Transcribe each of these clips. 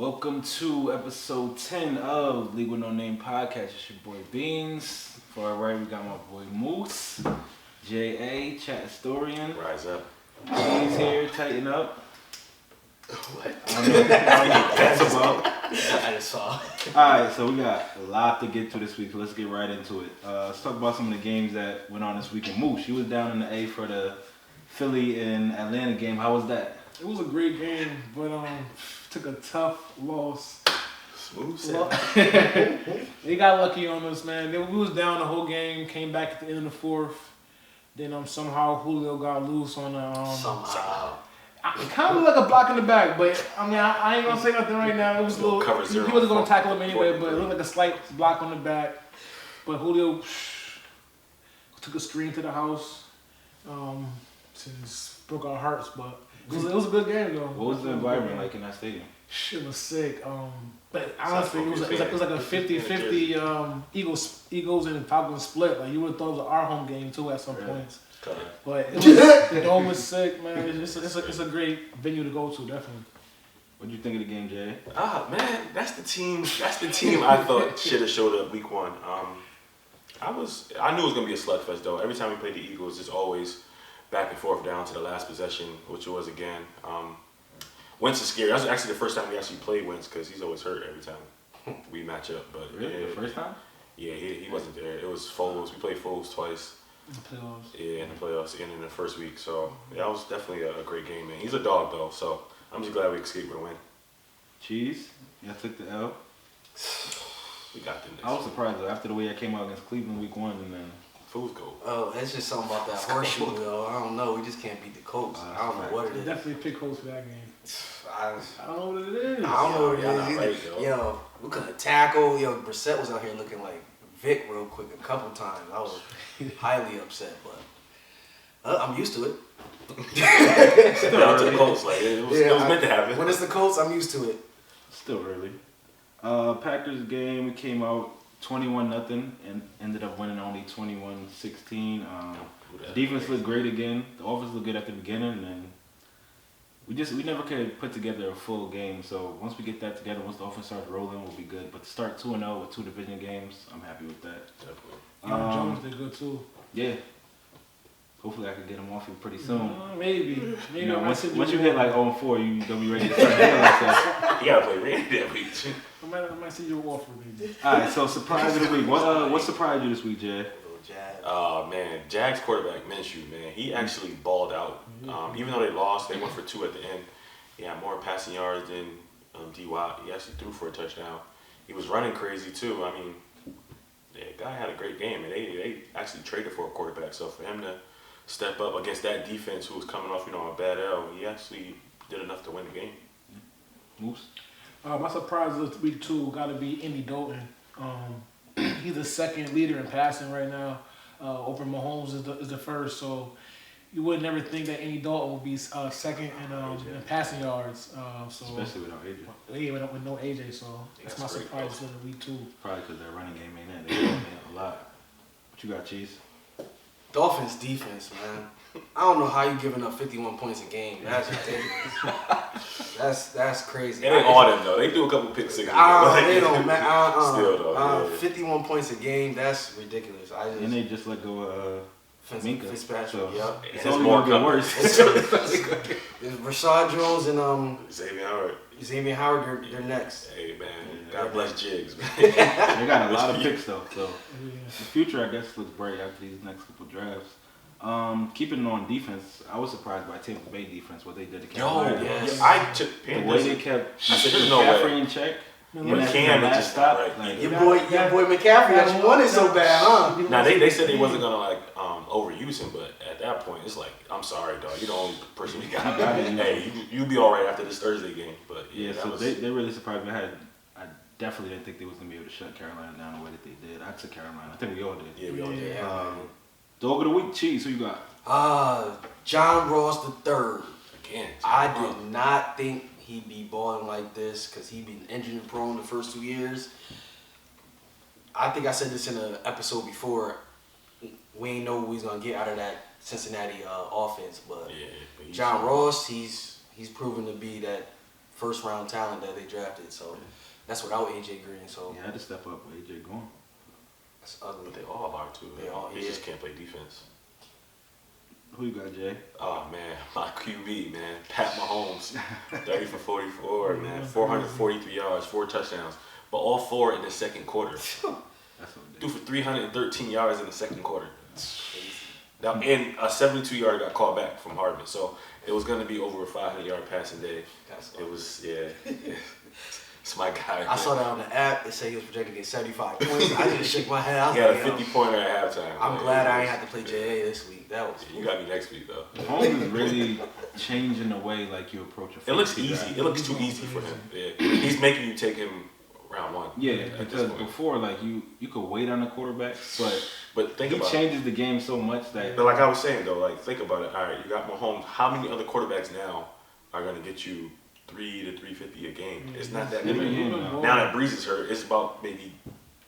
Welcome to episode 10 of League with No Name Podcast. It's your boy Beans. For our right, we got my boy Moose, J.A., Chat Historian. Rise up. He's here, tighten up. What? I don't know what that's about. I just saw. Alright, so we got a lot to get to this week, so let's get right into it. Let's talk about some of the games that went on this weekend. Moose, you was down in the A for the Philly and Atlanta game. How was that? It was a great game, but took a tough loss. Smooth sailing. They got lucky on us, man. We was down the whole game, came back at the end of the fourth. Then somehow Julio got loose on the Somehow. kind of like a block in the back, but I ain't gonna say nothing right now. It was a little. Cover He zero wasn't gonna tackle him anyway, 43. but it looked like a slight block on the back. But Julio took a screen to the house. Since broke our hearts, but it was a good game though. What was the environment like in that stadium? Shit was sick. But honestly, it was like a 50-50 Eagles and Falcons split. Like you would have thought it was our home game too at some points. But it was, the dome was sick, man. It's a great venue to go to, definitely. What did you think of the game, Jay? Man, that's the team I thought should have showed up week one. I knew it was gonna be a slugfest though. Every time we played the Eagles, it's always back and forth down to the last possession, which it was again. Wentz is scary. That was actually the first time we actually played Wentz because he's always hurt every time we match up. But Really? yeah, The first time? Yeah, he wasn't there. It was Foles. We played Foles twice. In the playoffs. Yeah, in the playoffs and in the first week. So yeah, it was definitely a great game, man. He's a dog though, so I'm just glad we escaped with a win. Cheese? Y'all took the L? We got them. I was surprised though, after the way I came out against Cleveland week one and then Fool's gold. Oh, it's just something about that horseshoe, though. I don't know. We just can't beat the Colts. I don't know what it is. Definitely pick Colts for that game. I I don't know what it is. don't know what it Y'all not is. right, either. Yo, we couldn't tackle. Yo, Brissett was out here looking like Vic real quick a couple times. I was highly upset, but I'm used to it. Down to the Colts, like it was meant to happen. When it's the Colts, I'm used to it. still early. Packers game, we came out 21-0 and ended up winning only 21-16. Defense looked great again. The offense looked good at the beginning, and we never could put together a full game. So once we get that together, once the offense starts rolling, we'll be good. But to start 2-0 with 2 division games, I'm happy with that. Aaron Jones did good too. Yeah. Hopefully I can get him off here pretty soon. Maybe. You know, once you hit like 0-4, you're gonna be ready to start hitting like that. You gotta play Randy that week. I might see you off for maybe. All right, so surprise of the week. What surprised you this week, Jay? Man, Jags quarterback Minshew, man, he actually balled out. Even though they lost, they went for 2 at the end. He had more passing yards than D-Watt. He actually threw for a touchdown. He was running crazy too. I mean, yeah, guy had a great game, and they actually traded for a quarterback. So for him to step up against that defense who was coming off, a bad L, he actually did enough to win the game. Moose? My surprise this week too got to be Andy Dalton. He's the second leader in passing right now. Over Mahomes is the first, so you would never think that Andy Dalton would be second in passing yards. Especially without AJ. Yeah, with no AJ, so that's my great, surprise for the week too. Probably because their running game ain't that. They run a lot. What you got, Cheese? Dolphins defense, man. I don't know how you giving up 51 points a game. That's ridiculous. that's crazy. It ain't all them though. They threw a couple pick sixes. They don't, man. Still though. 51 points a game. That's ridiculous. And they just let go of Minka. Fitzpatrick. So Yep. it's only more get worse. It's Rashad Jones and Xavier Howard. Howard. They're next. Hey man, God bless Jigs, man. They got a lot of picks though, so the future I guess looks bright after these next couple drafts. Keeping on defense, I was surprised by Tampa Bay defense what they did to Carolina. yes. I took The Panthers. way they kept There's no way. McCaffrey in check. But Cam is just not right. Like, Your boy McCaffrey got you wanted so bad, huh? Now they said they wasn't gonna overuse him, but at that point it's like, I'm sorry, dog. You're the only person we got. Hey, you be all right after this Thursday game. But yeah, so they really surprised me. I definitely didn't think they was gonna be able to shut Carolina down the way that they did. I took Carolina. I think we all did. Yeah, we all did. Dog of the week, Cheese. Who you got? John Ross III. Again. I did not think he'd be balling like this because he'd been injury prone the first 2 years. I think I said this in an episode before. We ain't know what we was gonna get out of that Cincinnati offense, but Yeah, John Ross, he's proven to be that first round talent that they drafted. So that's without AJ Green. So Yeah, I had to step up with AJ going. that's ugly. But they all are too. They just can't play defense. Who you got, Jay? Oh man, my QB, man, Pat Mahomes, 30 for 44, man, 443 yards, 4 touchdowns, but all 4 in the second quarter. That's what Threw for 313 yards in the second quarter. Now, and a 72-yard got called back from Hardman, so it was gonna be over a 500-yard passing day. It was, yeah. It's my guy. I saw that on the app. It said he was projected to get 75 points. I just shook my head. I was He had like, a 50-pointer at halftime. I'm glad I ain't have to play JA this week. That was. You got me next week though. Mahomes is really changing the way like you approach a. It looks easy. It looks too easy for him. Yeah, he's making you take him round 1. Yeah, because before like you could wait on the quarterback, but think he about changes the game so much that. But like I was saying though, like think about it. All right, you got Mahomes. How many other quarterbacks now are gonna get you 300 to 350 a game? It's not that many. Now that Brees is hurt, it's about maybe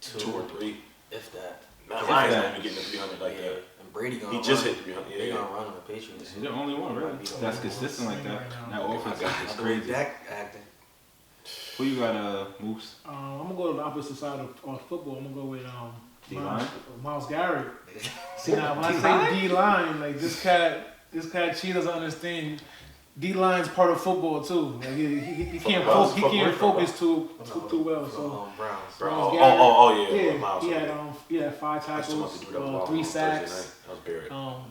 2 or 3. If that. Now Ryan's not even getting to 300 like that. And Brady gonna He run. just hit 300. They Yeah. gonna run on the Patriots. He's the only one, really. That's consistent like that. That offense is crazy. Dak acting. Who you got, Moose? I'm gonna go to the opposite side of football. I'm gonna go with D-line? Miles Garrett. See now, when I say D-line, like this cat, she doesn't understand. D-line's part of football too. Like he can't focus too well. So Browns. Yeah. Miles. He had 5 tackles, 3 sacks,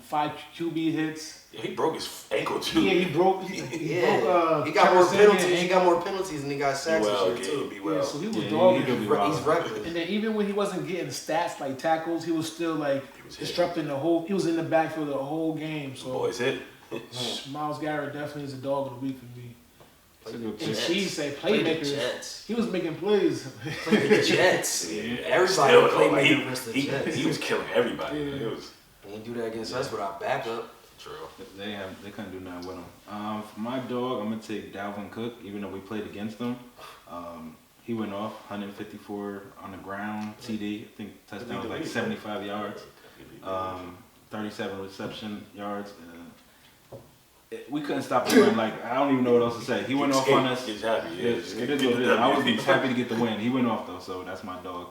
5 QB hits. Yeah, he broke his ankle too. Yeah, he broke. He got more penalties. He got more penalties than he got sacks this year too. Yeah, so he was dogging. He's reckless. And then even when he wasn't getting stats like tackles, he was still like disrupting the whole. He was in the backfield the whole game. So boys hit. Miles Garrett definitely is a dog of the week for me. And Jets. she said Play the playmakers. Jets. He was making plays. Play the Jets. Yeah. Everybody Still, played like, versus the Jets. he was killing everybody. Yeah. It was He didn't do that against us with our backup. true. They couldn't do nothing with him. For my dog, I'm gonna take Dalvin Cook, even though we played against him. He went off 154 on the ground, TD. I think touchdown was like 75 yards. 37 reception yards. We couldn't stop the run. Like I don't even know what else to say. He went off on us. He's happy. Yeah, It is what it is. I was happy to get the win. He went off though, so that's my dog.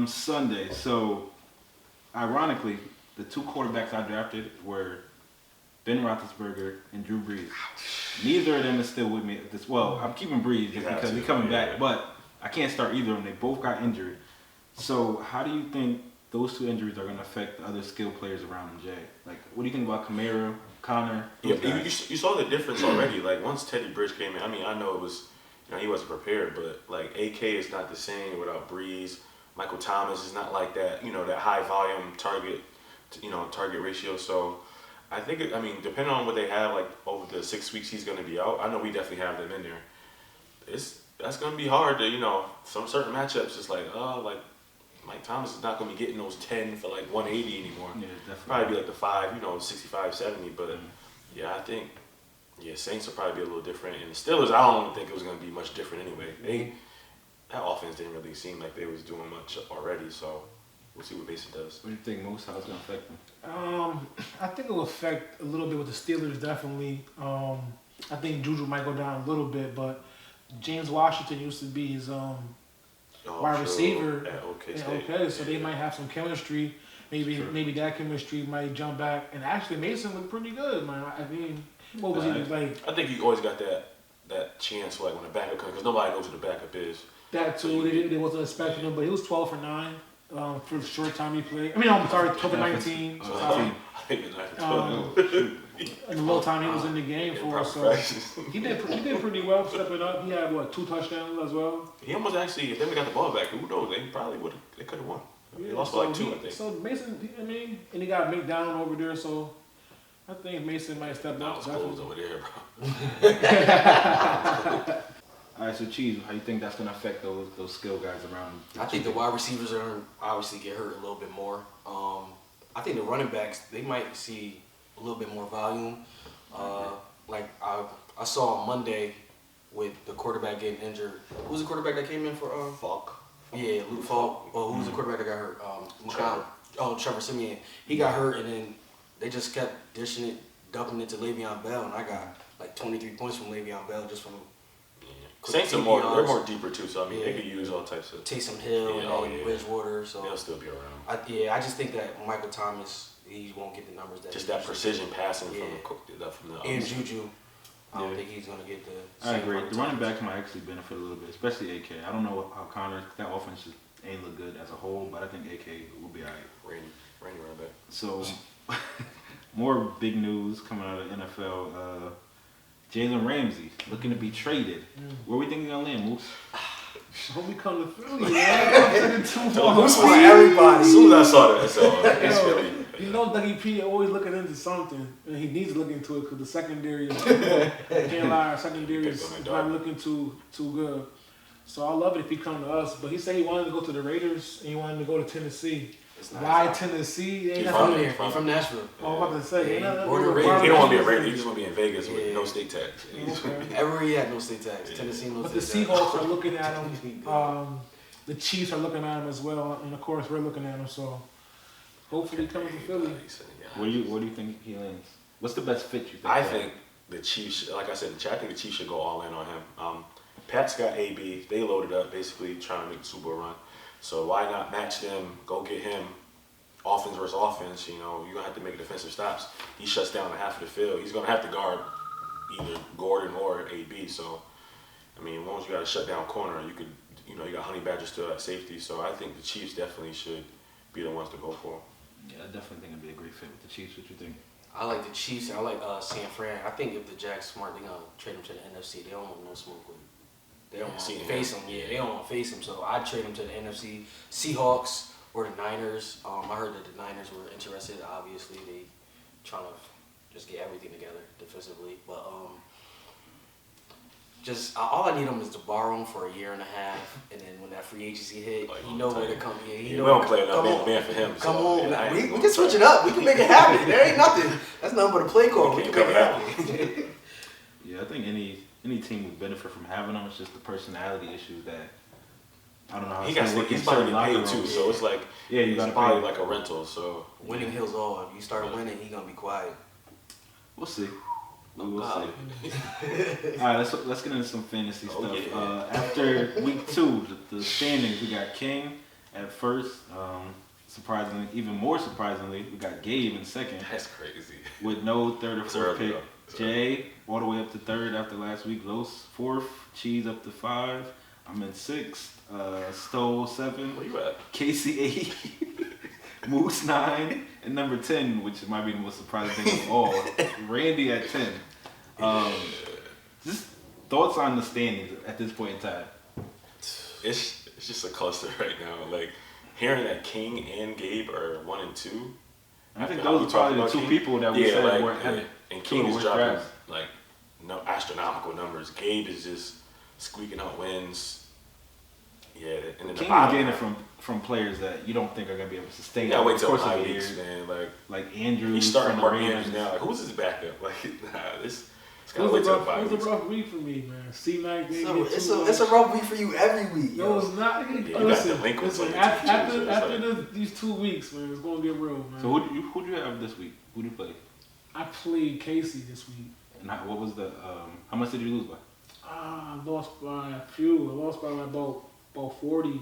Sunday. So, ironically, the 2 quarterbacks I drafted were Ben Roethlisberger and Drew Brees. Neither of them is still with me. I'm keeping Brees just because he's coming back, but I can't start either of them. They both got injured. So, how do you think those 2 injuries are going to affect the other skilled players around him, Jay? Like, what do you think about Kamara, Connor? Yeah, you saw the difference already. Like once Teddy Bridge came in, I mean, I know it was, he wasn't prepared, but like AK is not the same without Brees. Michael Thomas is not like that, that high volume target ratio. So I think, depending on what they have, like over the 6 weeks he's going to be out. I know we definitely have them in there. That's going to be hard to, some certain matchups. It's like, Mike Thomas is not going to be getting those 10 for like 180 anymore. Yeah, definitely. Probably be like the 5, 65, 70. But yeah, I think Saints will probably be a little different. And the Steelers, I don't think it was going to be much different anyway. That offense didn't really seem like they was doing much already. So we'll see what Mason does. What do you think, Moose? How it's going to affect them? I think it will affect a little bit with the Steelers, definitely. I think Juju might go down a little bit, but James Washington used to be his wide receiver at OK in State. OK, so they might have some chemistry. Maybe that chemistry might jump back. And actually, Mason looked pretty good, man. I mean, what was he like? I think you always got that chance, like when the backup comes, because nobody knows who the backup is. That too, they wasn't expecting him, but he was 12 for 9 for the short time he played. I mean, I'm sorry, 12 for 19. I think it's like and the little time he was in the game for us, so he did pretty well stepping up. He had 2 touchdowns as well. He almost actually, if they would got the ball back, who knows? They could have won. They lost by like 2, I think. So Mason, and he got McDowell over there, so I think Mason might step up. I was close over there, bro. All right, so Cheese, how you think that's going to affect those skill guys around him? I think the wide receivers are going to obviously get hurt a little bit more. I think the running backs, they might see a little bit more volume. Like I saw on Monday with the quarterback getting injured. Who was the quarterback that came in for Falk? Yeah, Luke Falk. Who was the quarterback that got hurt? Trevor. Trevor Siemian. He got hurt, and then they just kept dishing it dumping it to Le'Veon Bell, and I got like 23 points from Le'Veon Bell just from. Saints are they're more deeper too, so I mean they could use all types of Taysom Hill and Bridgewater, so they'll still be around. I just think that Michael Thomas, he won't get the numbers that just that precision passing from the and Juju. I don't think he's gonna get the. I agree. The running backs might actually benefit a little bit, especially AK. I don't know how Connor, that offense just ain't look good as a whole, but I think AK will be alright. Randy running back. So, more big news coming out of the NFL. Jalen Ramsey looking to be traded. Where we think he's gonna land, Moose? Hope we come to Philly, man. Moose for everybody. As soon as I saw that, it's Philly. You know, Dougie P always looking into something, and he needs to look into it because the secondary is can't lie. Our secondary is not looking too good. So I love it if he come to us. But he said he wanted to go to the Raiders and he wanted to go to Tennessee. Why Tennessee? He's from here. He's from Nashville. Oh, I'm about to say. He don't want to be a Raider. He just want to be in Vegas with no state tax. Everywhere he had no state tax. Tennessee no but state tax. But the Seahawks are looking at him. The Chiefs are looking at him as well, and of course we're looking at him. So hopefully he comes to Philly. What do you think he lands? What's the best fit you think? I think the Chiefs, like I said, I think the Chiefs should go all in on him. Pat's got AB. They loaded up, basically trying to make the Super Bowl run. So why not match them? Go get him. Offense versus offense. You know, you're gonna have to make defensive stops. He shuts down half of the field. He's gonna have to guard either Gordon or AB. So, I mean, once you got a shut down corner, you got Honey Badger still at safety. So I think the Chiefs definitely should be the ones to go for. Yeah, I definitely think it'd be a great fit with the Chiefs. What you think? I like the Chiefs and I like San Fran. I think if the Jags smart, they're gonna trade him to the NFC. They don't want no smoke with him. They don't want to face him. Yeah, they don't want to face him. So I'd trade him to the NFC. Seahawks or the Niners. I heard that the Niners were interested. Obviously, they trying to just get everything together defensively. But all I need him is to borrow him for a year and a half, and then when that free agency hit, he know where to come. Yeah, he know. We don't play enough man for him. Come on, we can switch it up. We can make it happen. There ain't nothing. That's nothing but a play call. We can make it happen. Yeah, I think any team would benefit from having him. It's just the personality issues that I don't know how he's probably paid too, so it's like he's probably like a rental. So winning hills all. If you start winning, he's gonna be quiet. We'll see. We will see. All right, let's get into some fantasy stuff. Yeah. After week 2, the standings, we got King at first. Surprisingly, even more surprisingly, we got Gabe in second. That's crazy. With no third or fourth pick. Jay all the way up to third after last week. Los 4th. Cheese up to 5. I'm in 6th. Stowe 7. Where you at? Casey 8. Moose 9. And number 10, which might be the most surprising thing of all, Randy at 10. Just thoughts on the standings at this point in time. It's just a cluster right now. Like hearing that King and Gabe are 1 and 2. I think those are probably the two people that we said weren't having. And King is dropping like no astronomical numbers. Gabe is just squeaking out wins. Yeah, and then King is getting it from players that you don't think are gonna be able to sustain. Yeah, wait till 5 weeks, man. Like Andrews. He's starting Mark Andrews now. Like, who's his backup? Like, it's gotta wait till 5 weeks. It was a rough week for me, man. C-Mac, it's a rough week for you every week. No, it's not. Listen, after these 2 weeks, man, it's gonna get real, man. So who do you have this week? Who do you play? I played Casey this week. And what was the how much did you lose by? I lost by a few. I lost by about 40.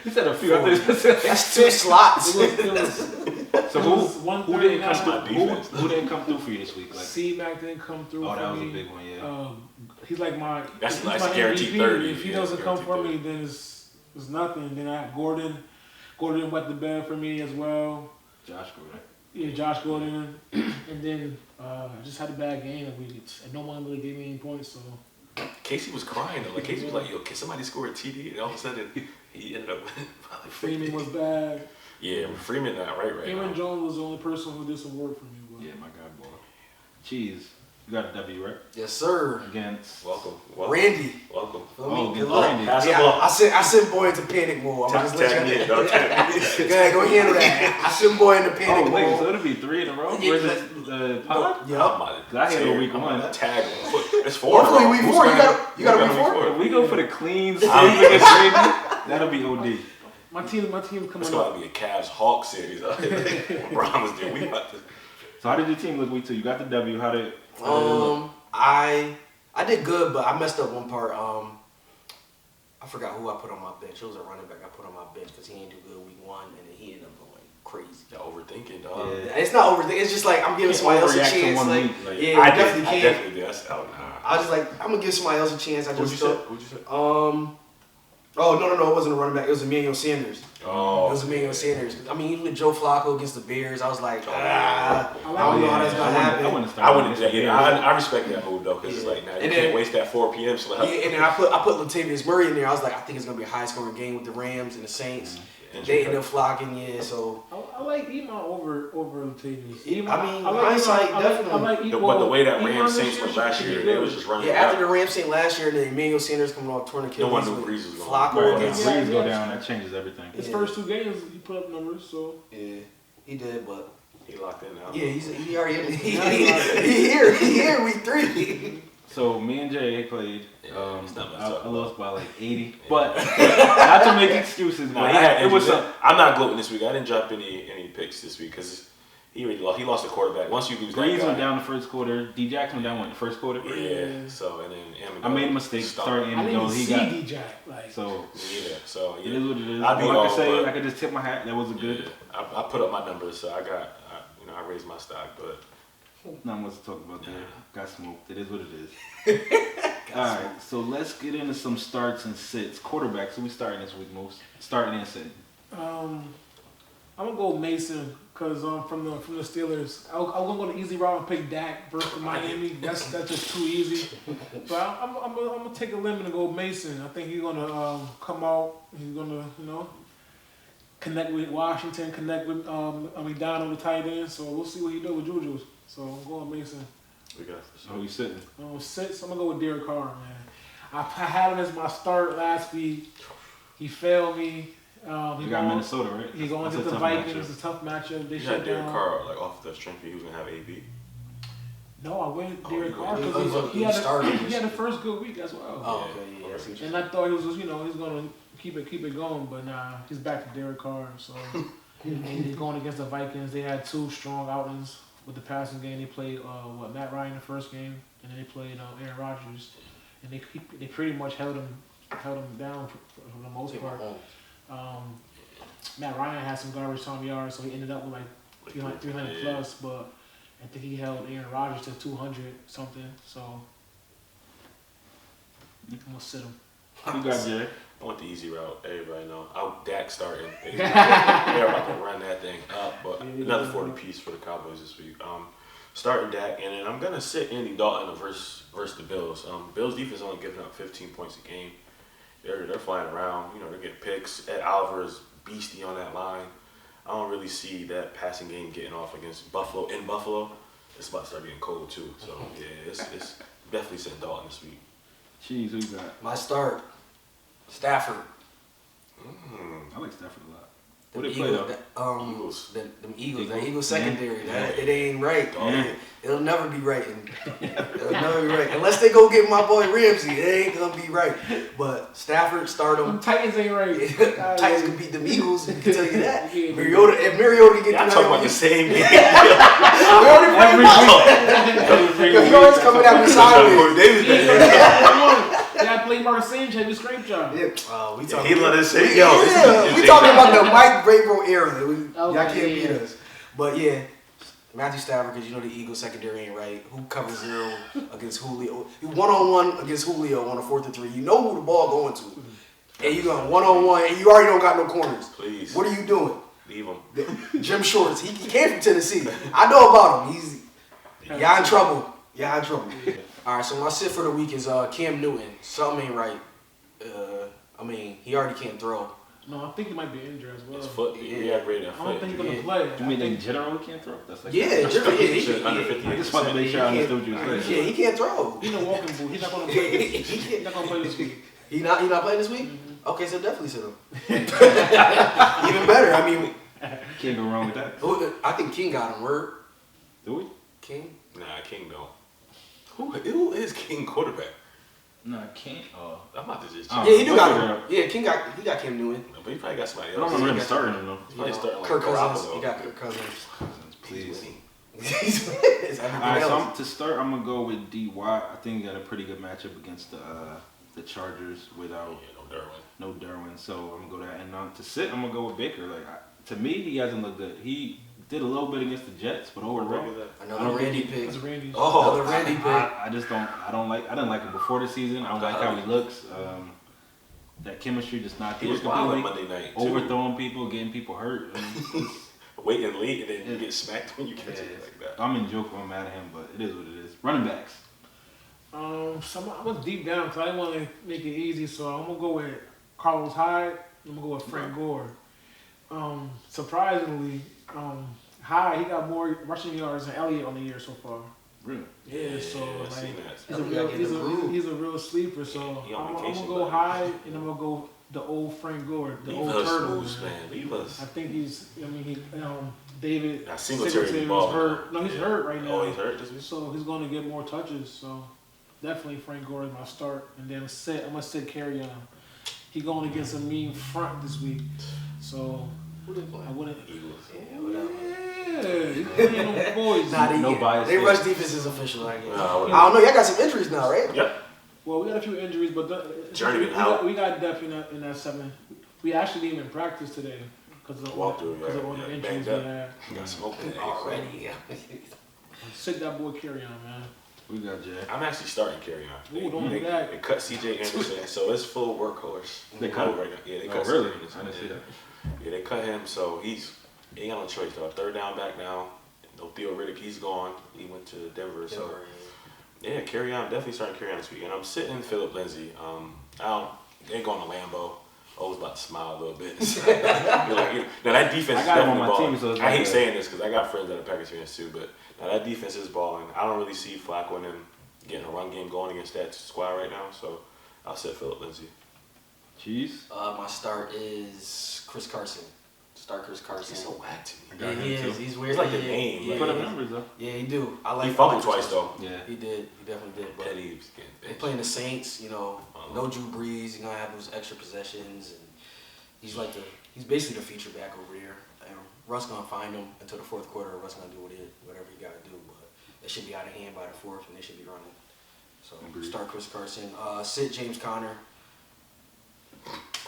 He said a few. That's 2 slots. So who didn't come through for you this week? Like, C-Mac didn't come through for me. Oh, that was a big one, yeah. He's like that's my guaranteed MVP. 30. If he doesn't come for me, then it's nothing. Then I have Gordon. Gordon wet the bed for me as well. Josh Gordon. Yeah, Josh Gordon. And then I just had a bad game that week, and no one really gave me any points, so. Casey was crying though. Like Casey was like, "Yo, can somebody score a TD?" And all of a sudden, he ended up. Freeman was bad. Yeah, Freeman not right Aaron now. Jones was the only person who did some work for me. But. Yeah, my God, boy. Cheese. You got a W, right? Yes, sir. Against welcome. Randy. Welcome. Randy. I sent boy into panic mode. I'm just let you know. Go ahead, go handle that. I sent boy into panic mode. Wait, so it'll be 3 in a row? Where's the pod? Yep. I had a week 1. Tag. It's 4. Hopefully week 4. You got a week 4? If we go for the clean sweep against Randy, that'll be OD. My team coming up. It's going to be a Cavs Hawks series. When Brown was there, we about to. So how did your team look week 2? You got the W. How did it look? I did good, but I messed up one part. I forgot who I put on my bench. It was a running back I put on my bench because he didn't do good week 1, and then he ended up going crazy. You're overthinking, dog. Yeah. It's not overthinking. It's just like I'm giving somebody else a chance. I definitely can't. I definitely do. I was just like, I'm gonna give somebody else a chance. What'd you say? Oh, no, it wasn't a running back. It was Emmanuel Sanders. Oh. It was Emmanuel Sanders. I mean, even with Joe Flacco against the Bears, I was like, I don't know how that's going to happen. I wouldn't do that. I respect that move, though, because it's like, now you can't waste that 4 p.m. slot. Yeah, and then I put Latavius Murray in there. I was like, I think it's going to be a high-scoring game with the Rams and the Saints. They end up flocking, so. I like Iman over Latavius. I mean, hindsight, definitely. But the way that Rams Saints went last year, they was just running. Yeah, after the Rams Saints last year, and then Emmanuel Sanders coming off torn Achilles. No one knew Brees was going. Flacco against Brees go down, that changes everything. His first 2 games, he put up numbers, so. Yeah, he did, but. He locked in now. Yeah, he already he here week 3. So me and Jay played. I lost by like 80, but not to make excuses. But I'm not gloating this week. I didn't drop any picks this week because he lost the quarterback. Once you lose, Brees went down the first quarter. D Jackson went down the first quarter. Yeah. So and then I made a mistake starting Amendola. He got D Jack So yeah. So it is what it is. I could just tip my hat. That was a good. Yeah, I put up my numbers, so I raised my stock, but. Not much to talk about there. Got smoked. It is what it is. Alright, so let's get into some starts and sits. Quarterbacks, who we starting this week most? Starting and sitting. I'm gonna go Mason because from the Steelers. I'm gonna go the easy route and pick Dak versus Miami. That's just too easy. But I'm gonna take a limit and go Mason. I think he's gonna come out. He's gonna connect with Washington, connect with McDonald, the tight end. So we'll see what he does with Juju. So I'm going Mason. We got this. So you sitting? I'm gonna go with Derek Carr, man. I had him as my start last week. He failed me. He got Minnesota, right? He's going to the Vikings. It's a tough matchup. They shut down. Derek Carr like off the strength he was gonna have AB. No, I went Derek Carr because he had the first good week as well. Oh, okay, yeah. And I thought he was gonna keep it going, but nah, he's back to Derek Carr. So and he's going against the Vikings. They had 2 strong outings. With the passing game, they played Matt Ryan the first game, and then they played Aaron Rodgers, and they pretty much held him down for the most part. Matt Ryan had some garbage time yards, so he ended up with like 300 plus, but I think he held Aaron Rodgers to 200 something. So I'm gonna sit him. You got Jay? I went the easy route. Everybody know. Dak starting. They're about to run that thing up, but another 40 piece for the Cowboys this week. Starting Dak, and then I'm gonna sit Andy Dalton versus the Bills. Bills defense only giving up 15 points a game. They're flying around. They're getting picks. Ed Oliver is beastie on that line. I don't really see that passing game getting off against Buffalo. In Buffalo, it's about to start getting cold too. So yeah, it's definitely sitting Dalton this week. Jeez, who you got? My start. Stafford. I like Stafford a lot. What they play though? Eagles. Them Eagles. That Eagles secondary. It ain't right. It'll never be right. It'll never be right. Unless they go get my boy Ramsey, it ain't gonna be right. But Stafford, start them. Titans ain't right. Titans can beat them Eagles. I can tell you that. If Mariota get I'm talking about the same game. Mariota's coming out sideways. Yeah, I played Marcus Sanchez. He did a great job. Yeah. We he let us say, we talking about the Mike Vrabel era. Y'all can't beat us. But yeah, Matthew Stafford, because the Eagles secondary ain't right. Who covers 0 against Julio? 1-on-1 against Julio on a 4th and 3. You know who the ball going to. And you going 1-on-1, and you already don't got no corners. Please. What are you doing? Leave him. Jim Shorts. He came from Tennessee. I know about him. Y'all in trouble. All right, so my sit for the week is Cam Newton. Something ain't right. He already can't throw. No, I think he might be injured as well. His foot, he aggravated that foot. I don't think he's going to play. You mean in general he can't throw? That's like under 50. I just want to make sure I understood what you were saying. Yeah, he can't throw. He's in a walking boot. He's not going to play this week. He's not going to play this week. He not playing this week? Mm-hmm. Okay, so definitely sit him. Even better. Can't go wrong with that. I think King got him. Word? Do we? King? Nah, King don't. Who is King quarterback? No, I can't. I'm about to just check. Yeah, he do got him. Yeah, King got Cam Newton. But he probably got somebody else. I don't remember him starting him though. He probably starting like Kirk Cousins. He got Kirk Cousins. Please. It's All everything right, so else. to start, I'm gonna go with D.Y. I think he got a pretty good matchup against the Chargers without no Derwin. So I'm gonna go that. And to sit, I'm gonna go with Baker. Like to me, he hasn't looked good. He did a little bit against the Jets, but overall, Another Randy pick. That's Randy. Oh, another Randy pick. I just don't. I didn't like him before the season. I don't like how he looks. That chemistry just not there. He was wild on Monday night. Overthrowing people, getting people hurt. Wait and lead, and then you get smacked when you catch it like that. I'm in joke when I'm mad at him, but it is what it is. Running backs. So I was deep down because I didn't want to make it easy, so I'm gonna go with Carlos Hyde. I'm gonna go with Frank Gore. Surprisingly, Hyde he got more rushing yards than Elliott on the year so far. Really? Yeah, so that. he's a real sleeper. So I'm gonna go Hyde and I'm gonna go the old Frank Gore, the Leave old us, turtle. Moose, man. Leave us. I think David Singletary was hurt. No, he's hurt right now. Oh, he's hurt this week? So he's going to get more touches. So definitely Frank Gore is my start. And then I'm going to sit Carry-On. He's going against a mean front this week. So Who they play? I wouldn't. Eagles. Yeah, whatever. Yeah, he's playing them boys. No bias. They rush defense is official, I guess. No, I don't know. Y'all got some injuries now, right? Yep. Well, we got a few injuries, but we got depth in that 7. We actually didn't even practice today because of all the injuries we had. Got smoked Already. Sit that boy Carry-On, man. We got Jack. I'm actually starting Carry-On. Ooh, don't do that. They cut C.J. Anderson, so it's full workhorse. They cut him right now. Yeah, they Oh, cut really? C.J. Anderson. I didn't see that. Yeah, they cut him, so he ain't got no choice though. Third down back now. No Theo Riddick, he's gone. He went to Denver, so yeah, Carry-On, definitely starting Carry-On this week. And I'm sitting Philip Lindsay. They going to Lambeau. I was about to smile a little bit. Now that defense is definitely balling. So I hate saying this because I got friends that are Packers fans too, but now that defense is balling. I don't really see Flacco and them getting a run game going against that squad right now, so I'll sit Philip Lindsay. Cheese? My start is Chris Carson. Start Chris Carson. He's so whack to me. Yeah, he is. He's weird. It's like the name. He put up numbers though. Yeah, he do. I like. He fumbled twice though. Yeah. He did. He definitely did. But Petty. they playing the Saints. No Drew Brees. He's gonna have those extra possessions, and he's basically the feature back over here. And Russ gonna find him until the fourth quarter. Russ gonna do whatever he gotta do, but it should be out of hand by the fourth, and they should be running. So start Chris Carson. Sit James Conner.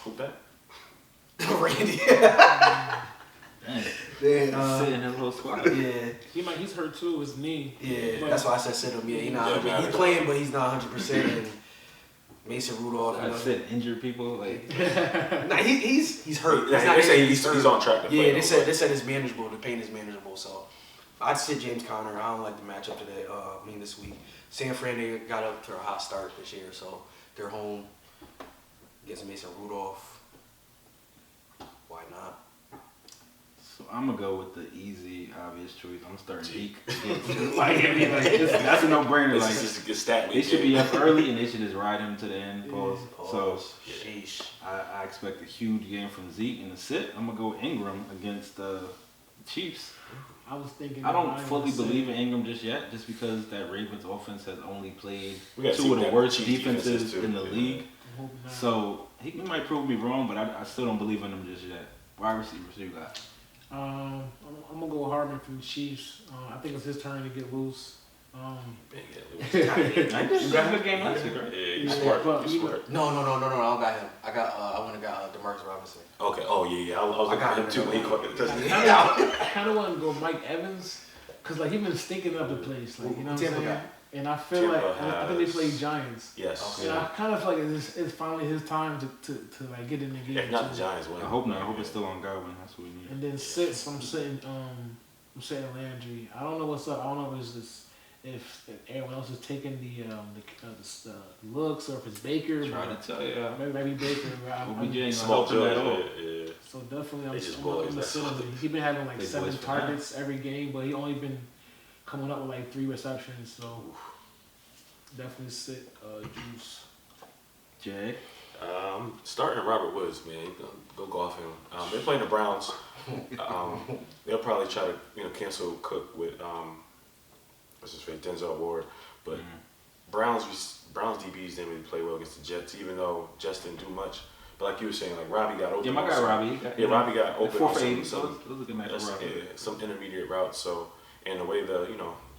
Who that? Randy. Dang. Then, Sitting in a little squad. yeah. He's hurt too, his knee. Yeah, But that's why I said sit him. Yeah, he's playing, but he's not 100%. And Mason Rudolph. I said injured people like. Nah, he's hurt. They say he's on track to play. Yeah, they said it's manageable. The pain is manageable. So I'd sit James Conner. I don't like the matchup today. This week, San Fran they got up to a hot start this year, so they're home against Mason Rudolph. Why not? So I'm gonna go with the easy, obvious choice. I'm starting Zeke. That's a no-brainer. Like This is a good stat. they should be up early and they should just ride him to the end. Pause. So Sheesh. I expect a huge game from Zeke in the sit. I'm gonna go with Ingram against the Chiefs. I was thinking. I don't fully believe in Ingram just yet, just because that Ravens offense has only played two two of the worst Chiefs defenses too. in the league. So he might prove me wrong, but I still don't believe in him just yet. Wide receivers, who you got? I'm gonna go Harvin from the Chiefs. I think it's his turn to get loose. You got a good game last week, right? Yeah, you smart. You smart. No, I don't got him. I went and got DeMarcus Robinson. Okay. Oh yeah. I was looking at him too. He caught the touchdown. I kind of want to go Mike Evans because like he's been stinking up the place, like you know what I'm saying. And I feel like I think they play Giants. Yes. And I kind of feel like it's finally his time to like get in the game. If not the Giants win. I hope not. I hope it's still on Godwin. That's what we need. And then I'm sitting Landry. I don't know what's up. I don't know if it's just if everyone else is taking the looks or if it's Baker. Trying to tell you. Maybe Baker. Small judge. Yeah. So definitely I'm boys, sit him. He's been having like They 7 boys for targets every game, but he only been coming up with like 3 receptions. So definitely sit Juice. Jay. Starting Robert Woods, man. Go off him. They're playing the Browns. They'll probably try to cancel Cook with what's his face, Denzel Ward. But Browns DBs didn't really play well against the Jets, even though Jets didn't do much. But like you were saying, like Robbie got open. Yeah, my guy Robbie. Robbie got open. 4 for 8. So it was a good match for Robbie. Some intermediate routes. So And the way the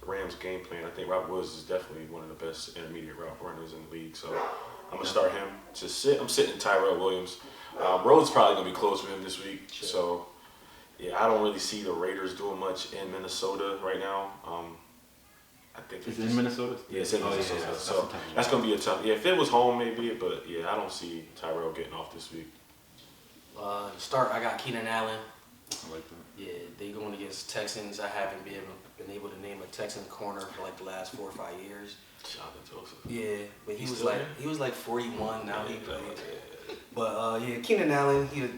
Rams game plan, I think Robert Woods is definitely one of the best intermediate route runners in the league. So I'm gonna start him to sit. I'm sitting Tyrell Williams. Rhodes probably gonna be close with him this week. Sure. So yeah, I don't really see the Raiders doing much in Minnesota right now. I think it's in Minnesota. Yeah, it's in Minnesota. Yeah, so that's gonna be a tough. Yeah, if it was home, maybe. But yeah, I don't see Tyrell getting off this week. To start, I got Keenan Allen. I like that. Yeah, they going against Texans. I haven't been able to name a Texan corner for like the last 4 or 5 years. Jonathan Joseph. Yeah, but he was still like 41 now. Yeah, He played. But yeah, Keenan Allen, he a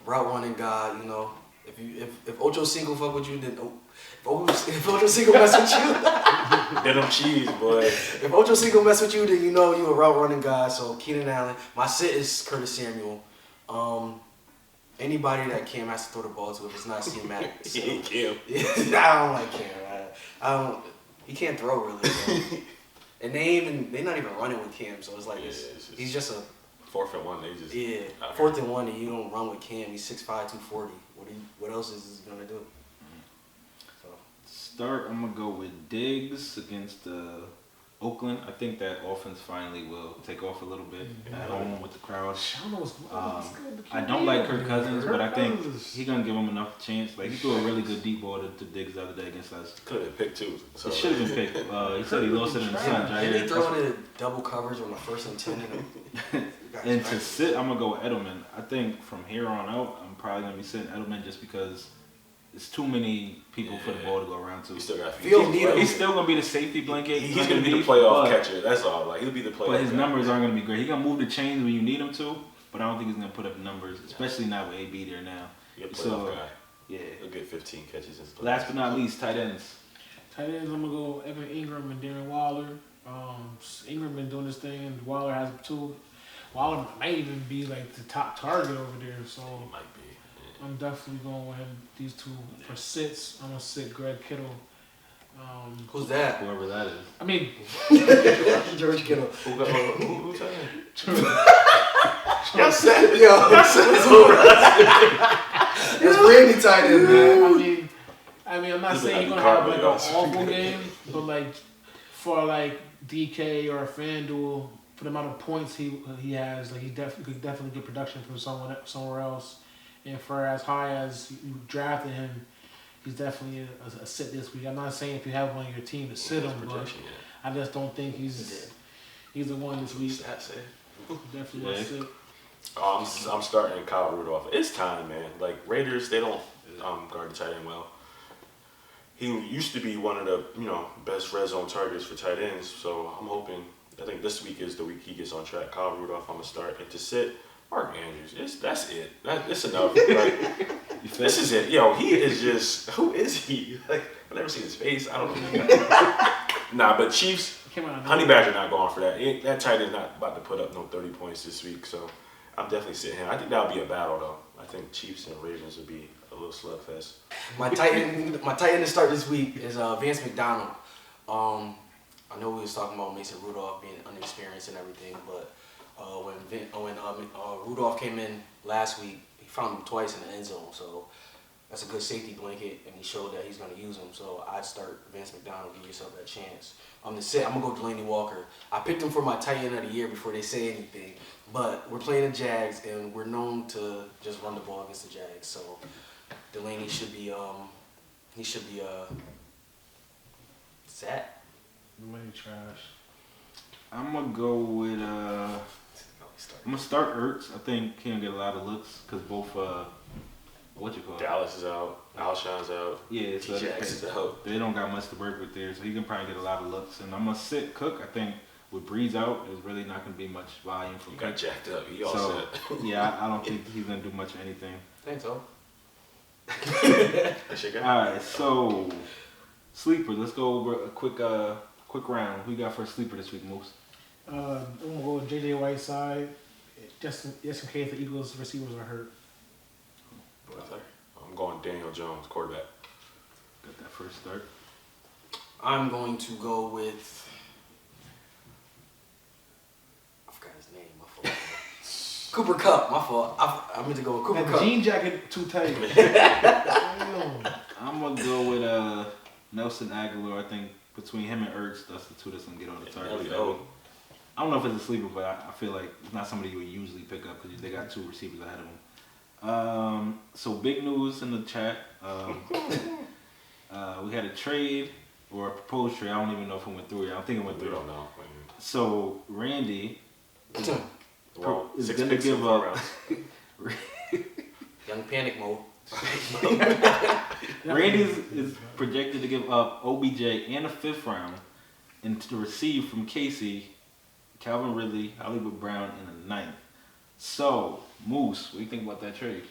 route running guy. If Ocho Cinco fuck with you, then if Ocho Cinco mess with you, Then them cheese, boy. if Ocho Cinco mess with you, then you a route running guy. So Keenan Allen. My sit is Curtis Samuel. Anybody that Cam has to throw the ball to, if it's not C-Mac. So, He ain't Cam. I don't like Cam. I don't. He can't throw really. So. And they're not even running with Cam, so it's like he's just a 4th and 1. They just 4th and 1, and you don't run with Cam. He's 6'5", 240. What else is he gonna do? So Start. I'm gonna go with Diggs against Oakland. I think that offense finally will take off a little bit at home with the crowd. I don't like Kirk Cousins, but I think he's gonna give him enough chance. Like he threw a really good deep ball to Diggs the other day against us. could have been picked too. So It should have been picked. He said he lost it in the sun. and they throwing it double coverage on the 1st and 10. And to sit, I'm gonna go with Edelman. I think from here on out, I'm probably gonna be sitting Edelman just because it's too many people for the ball to go around to. He still got He's still gonna be the safety blanket. He's gonna be the playoff catcher. That's all. Like he'll be the playoff. But his numbers aren't gonna be great. He's gonna move the chains when you need him to, but I don't think he's gonna put up numbers, especially not with AB there now. He'll playoff guy. Yeah. He'll get 15 catches. Last but not least, tight ends. Tight ends, I'm gonna go Evan Ingram and Darren Waller. Ingram been doing this thing, and Waller has too. Waller might even be like the top target over there, so He might be. I'm definitely going with him. These two for sits. I'm gonna sit Greg Kittle. Who's that? Whoever that is. I mean, George Kittle. Who's that? That's Randy tight end, man. I mean, I'm not He's saying he's gonna gonna have have like an Cardinals. awful game, but like for like DK or FanDuel, for the amount of points he has, like he could definitely get production from somewhere else. And for as high as you drafted him, he's definitely a sit this week. I'm not saying if you have one on your team to sit him, but I just don't think he's the one this week. Definitely a sit. I'm starting Kyle Rudolph. It's time, man. Like Raiders, they don't guard the tight end well. He used to be one of the best red zone targets for tight ends. So I'm hoping. I think this week is the week he gets on track. Kyle Rudolph, I'm gonna start, and to sit Mark Andrews. That's it. It's enough. Like, this is it. Yo, he is just. Who is he? Like I've never seen his face. I don't know. Nah, but Chiefs. Honey Badger not going for that. That tight end's not about to put up no 30 points this week. So I'm definitely sitting him. I think that'll be a battle though. I think Chiefs and Ravens will be a little slugfest. My tight end to start this week is Vance McDonald. I know we was talking about Mason Rudolph being inexperienced and everything, but when Rudolph came in last week, he found him twice in the end zone, so that's a good safety blanket, and he showed that he's going to use him. So I'd start Vance McDonald, give yourself that chance. I'm going to go Delaney Walker. I picked him for my tight end of the year before they say anything, but we're playing the Jags, and we're known to just run the ball against the Jags, so Delaney should be set. Money trash. I'm gonna go with I'm gonna start Ertz. I think he'll get a lot of looks because both Dallas is out, Alshon's out, yeah, so Jax is out. They don't got much to work with there, so he can probably get a lot of looks. And I'm gonna sit Cook. I think with Brees out, there's really not gonna be much volume from You Cook. got jacked up. He all So set. yeah, I don't think he's gonna do much of anything. Thanks, all. All right, so sleeper. Let's go over a quick round. Who you got for a sleeper this week, Moose? I'm gonna go with JJ Whiteside, just in case the Eagles receivers are hurt. I'm going Daniel Jones, quarterback. Got that first start. I'm going to go with. I forgot his name. My fault. Cooper Kupp. My fault. I meant to go with Cooper That Kupp. jean jacket too tight. I'm gonna go with Nelson Aguilar, I think between him and Ertz, that's the two that's going to get all the targets. I don't know if it's a sleeper, but I feel like it's not somebody you would usually pick up because they got 2 receivers ahead of them. So big news in the chat. We had a trade or a proposed trade. I don't even know if it went through yet. I don't think it went through. We don't know. So Randy Well, is 6 going to picks give in 4 up. rounds. Young panic mode. Randy is projected to give up OBJ and a 5th round and to receive from Casey, Calvin Ridley, Hollywood Brown in the 9th. So, Moose, what do you think about that trade?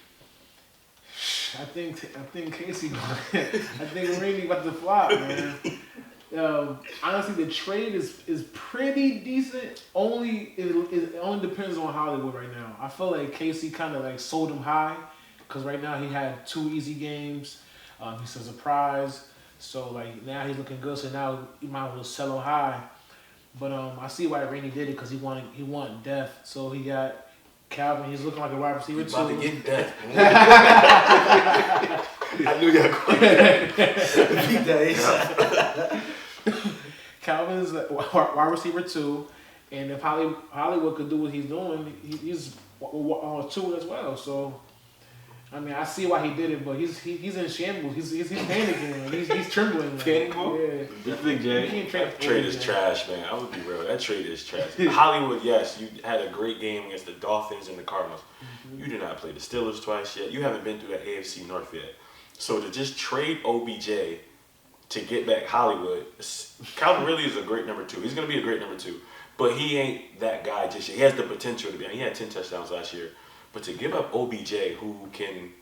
I think Casey. I think Randy about to flop, man. Honestly, the trade is pretty decent. It only depends on Hollywood right now. I feel like Casey kind of like sold him high because right now he had 2 easy games. He's a surprise, so like now he's looking good. So now he might as well sell him high. But I see why Randy did it because he wanted depth. So he got Calvin. He's looking like a wide receiver too. About to get depth. I knew you were going to beat that. Calvin's a wide receiver too, and if Hollywood could do what he's doing, he's 2 as well. So, I mean, I see why he did it, but he's in shambles. He's panicking. He's trembling. Panic mode? Yeah. What do you think, Jay? That trade is trash, man. I would be real. That trade is trash. Hollywood, yes, you had a great game against the Dolphins and the Cardinals. Mm-hmm. You did not play the Steelers twice yet. You haven't been through that AFC North yet. So to just trade OBJ to get back Hollywood, Calvin really is a great number 2. He's going to be a great number 2. But he ain't that guy just yet. He has the potential to be. He had 10 touchdowns last year. But to give up OBJ, who can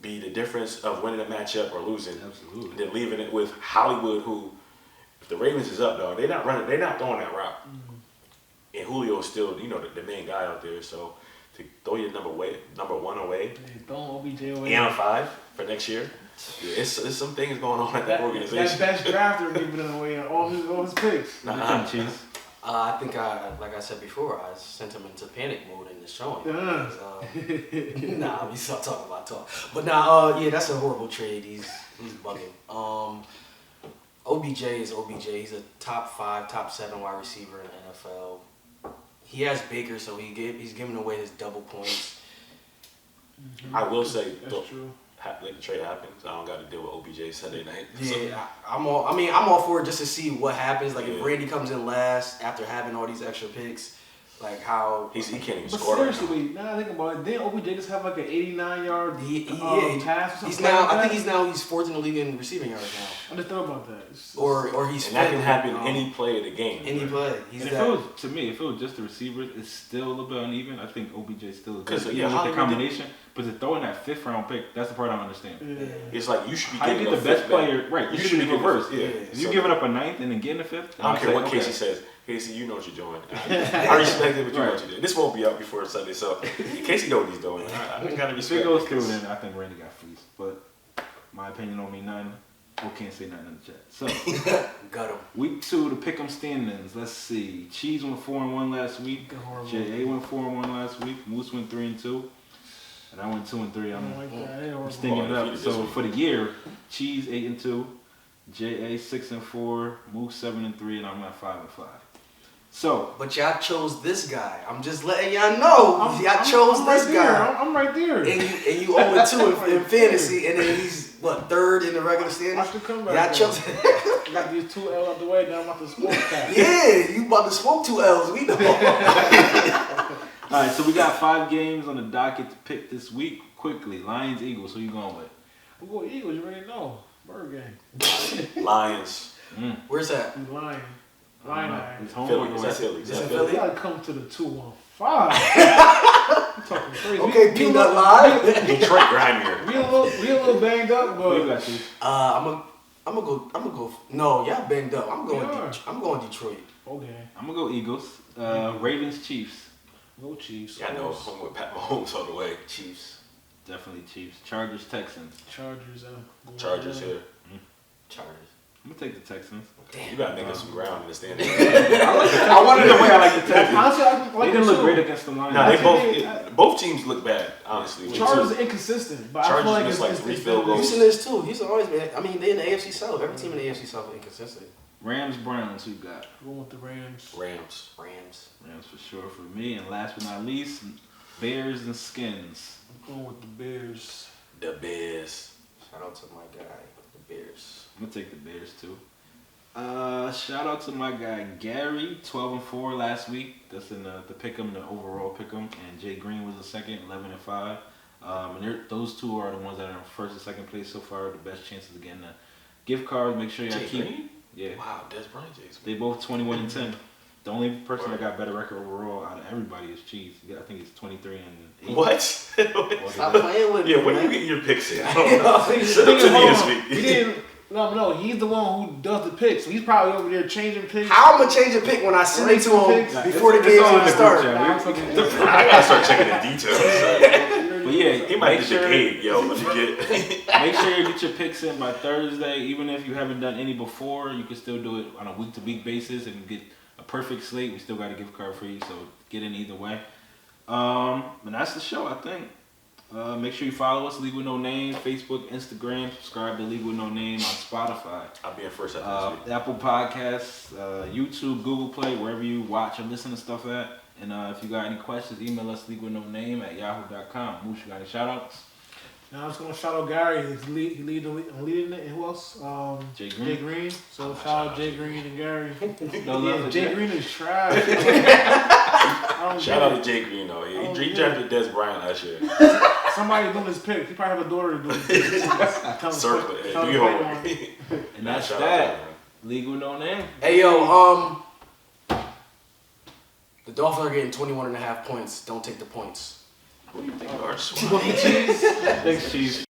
be the difference of winning a matchup or losing, Absolutely. and then leaving it with Hollywood, who, if the Ravens is up, dog, they're not throwing that route. Mm-hmm. And Julio is still, the main guy out there. So to throw your number 1 away, throw OBJ away, and a 5 for next year, it's some things going on at that organization. That best drafter giving it away on all his picks. I think like I said before, I sent him into panic mode in the showing. We start talking about talk. But yeah, that's a horrible trade. He's bugging. OBJ is OBJ. He's a top 5, top 7 wide receiver in the NFL. He has Baker, so he's giving away his double points. Mm-hmm. I will say, that's true. Like the trade happens, I don't got to deal with OBJ Sunday night. Yeah, I'm all for it just to see what happens. Like if Randy comes in last after having all these extra picks, like how he can't even but score. Seriously, now I think about it, didn't OBJ just have like an 89-yard pass? He's now. I think he's 4th in the league in receiving yards now. I just thought about that. Or he's and that can happen any play of the game. Any play. If it was just the receivers, it's still a little bit uneven. I think OBJ still is good. With the combination. But to throw in that 5th round pick, that's the part I don't understand. Yeah. It's like you should be getting the best player. Right, you should be first. Yeah. If you giving up a 9th and then getting a 5th, I don't care what Casey says. Casey, you know what you're doing. I respect it, but you know what you're doing. This won't be out before Sunday, so Casey know what he's doing. I gotta respect. If it goes through, then I think Randy got fleeced. But my opinion don't mean nothing. I can't say nothing in the chat. So got him. Week 2, the pick'em standings. Let's see. Cheese went 4-1 last week. J.A. went 4-1 last week. Moose went 3-2. And I went 2-3. I'm stinging it up. So for the year, Cheese 8-2, J.A. 6-4, Moose 7-3, and I'm at 5-5. So, but y'all chose this guy. I'm just letting y'all know. Y'all chose this guy. I'm right there. And you 0-2 in fantasy, and then he's what 3rd in the regular standings. I should come back. Y'all chose. Got these 2 L's out the way. Now I'm about to smoke that. Yeah, you about to smoke 2 L's. We know. All right, so we got 5 games on the docket to pick this week. Quickly, Lions, Eagles. Who you going with? I'm going Eagles. You already know. Bird game. Lions. Where's that? Lion. It's home. Philly. Is that Philly? Philly? You gotta come to the 2-1-5. I'm talking crazy. Okay, Peanut Live. Detroit Grimier. We a little banged up, but you got you. I'm gonna go. No, y'all banged up. I'm going Detroit. Okay. I'm gonna go Eagles. Ravens, Chiefs. Go Chiefs. Yeah, I know. I'm with Pat Mahomes all the way. Chiefs. Definitely Chiefs. Chargers, Texans. Chargers. Chargers here. Chargers. I'm gonna take the Texans. You gotta make up some ground in the standings. I wanted the way I like to tell Honestly, they didn't look great against the Lions. No, they both teams look bad, honestly. Chargers are inconsistent, but I feel like it's like 3 field goals. Houston is too. Houston always been. I mean, they in the AFC South. Every team in the AFC South is inconsistent. Rams, Browns, who got? Going with the Rams. Rams For sure for me. And last but not least, Bears and Skins. I'm going with the Bears. The Bears. Shout out to my guy, the Bears. I'm gonna take the Bears too. Shout out to my guy Gary, 12-4 last week. That's in the pick'em, the overall pick'em, and Jay Green was the second, 11-5. And those two are the ones that are in first and second place so far. The best chances of getting a gift card. Make sure y'all keep. Green? Yeah. Wow, Des Bryant, Jason. They both 21-10. The only person that got better record overall out of everybody is Chiefs. I think it's 23-8. What? Stop playing with me. Yeah, when are you getting your picks in? Send them to me this week. He didn't. No, he's the one who does the picks. So he's probably over there changing picks. How I'm gonna change a pick when I send it to him before the game even starts? I gotta start checking the details. But yeah, he might get the paid, yo. Let me get. Make sure you get your picks in by Thursday. Even if you haven't done any before, you can still do it on a week-to-week basis and get a perfect slate. We still got a gift card for you, so get in either way. And that's the show, I think. Make sure you follow us, League with No Name, Facebook, Instagram. Subscribe to League with No Name on Spotify. I'll be in first after this week. Apple Podcasts, YouTube, Google Play, wherever you watch or listen to stuff at. And if you got any questions, email us leaguewithnoname@yahoo.com. Moosh, you got any shout-outs? Now I'm just gonna shout out Gary. He's leading it. And who else? Jay Green. So shout out Jay Green and Gary. No love for Jay Green is trash. Shout out to Jay Green though. He drafted Des Bryant last year. Somebody doing his pick. He probably have a daughter to do his Circle it. Do your homework. And that's that. League with No Name. Hey yo, the Dolphins are getting 21.5 points. Don't take the points. Who do you think are? Thanks, Chiefs.